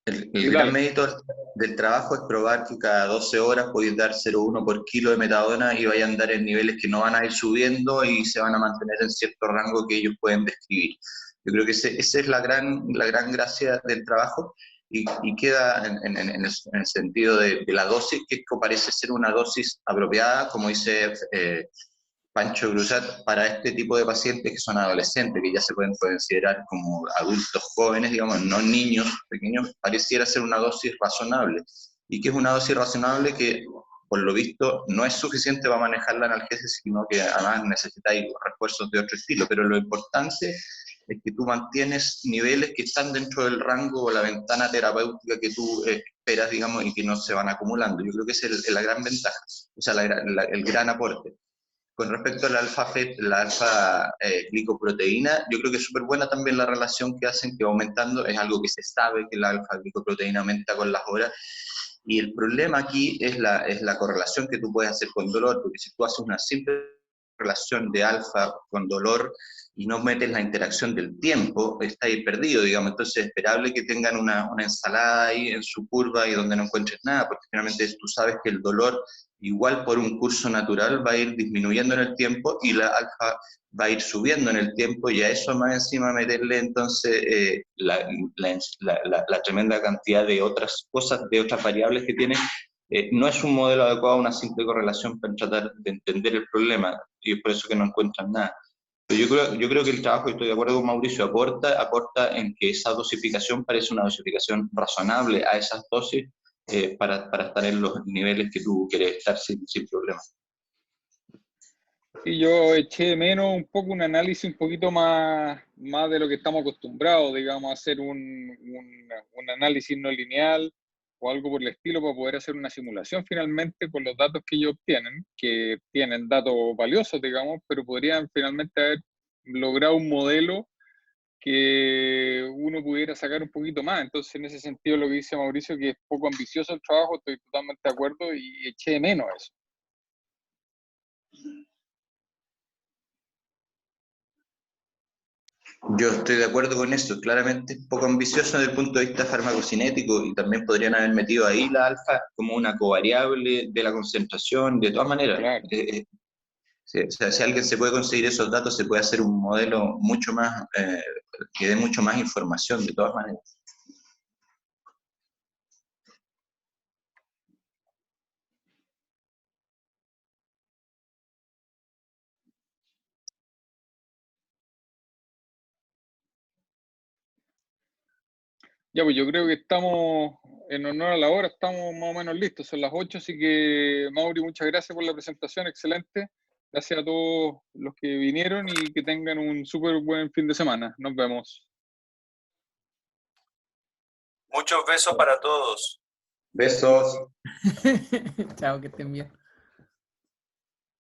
El Sí, gran dale. mérito del trabajo es probar que cada 12 horas podéis dar 0,1 por kilo de metadona y vayan a andar en niveles que no van a ir subiendo y se van a mantener en cierto rango que ellos pueden describir. Yo creo que esa es la gran gracia del trabajo y queda en el sentido de la dosis, que parece ser una dosis apropiada, como dice Pancho Grusat, para este tipo de pacientes que son adolescentes, que ya se pueden considerar como adultos jóvenes, digamos, no niños pequeños, pareciera ser una dosis razonable. ¿Y que es una dosis razonable? Que, por lo visto, no es suficiente para manejar la analgesia, sino que además necesitáis refuerzos de otro estilo. Pero lo importante es que tú mantienes niveles que están dentro del rango o la ventana terapéutica que tú esperas, digamos, y que no se van acumulando. Yo creo que esa es la gran ventaja, o sea, el gran aporte. Con respecto a la alfa glicoproteína, yo creo que es súper buena también la relación que hacen, que va aumentando, es algo que se sabe que la alfa glicoproteína aumenta con las horas, y el problema aquí es la correlación que tú puedes hacer con dolor, porque si tú haces una simple relación de alfa con dolor y no metes la interacción del tiempo, está ahí perdido, digamos. Entonces es esperable que tengan una ensalada ahí en su curva y donde no encuentres nada, porque finalmente tú sabes que el dolor, igual por un curso natural, va a ir disminuyendo en el tiempo y la alfa va a ir subiendo en el tiempo, y a eso más encima meterle entonces la tremenda cantidad de otras cosas, de otras variables que tiene. No es un modelo adecuado a una simple correlación para tratar de entender el problema, y es por eso que no encuentran nada. Pero yo creo que el trabajo, y estoy de acuerdo con Mauricio, aporta en que esa dosificación parece una dosificación razonable a esas dosis para estar en los niveles que tú quieres estar sin problema. Y yo eché de menos un poco un análisis un poquito más de lo que estamos acostumbrados, digamos, a hacer un análisis no lineal o algo por el estilo para poder hacer una simulación finalmente con los datos que ellos obtienen, que tienen datos valiosos, digamos, pero podrían finalmente haber logrado un modelo que uno pudiera sacar un poquito más. Entonces, en ese sentido, lo que dice Mauricio, que es poco ambicioso el trabajo, estoy totalmente de acuerdo y eché de menos eso. Yo estoy de acuerdo con eso, claramente es poco ambicioso desde el punto de vista farmacocinético y también podrían haber metido ahí la alfa como una covariable de la concentración, de todas maneras. Claro. Sí, o sea, si alguien se puede conseguir esos datos, se puede hacer un modelo mucho más, que dé mucho más información, de todas maneras. Ya, pues yo creo que estamos, en honor a la hora, estamos más o menos listos, son las 8, así que Mauri, muchas gracias por la presentación, excelente. Gracias a todos los que vinieron y que tengan un súper buen fin de semana. Nos vemos. Muchos besos para todos. Besos. Chao, que estén bien.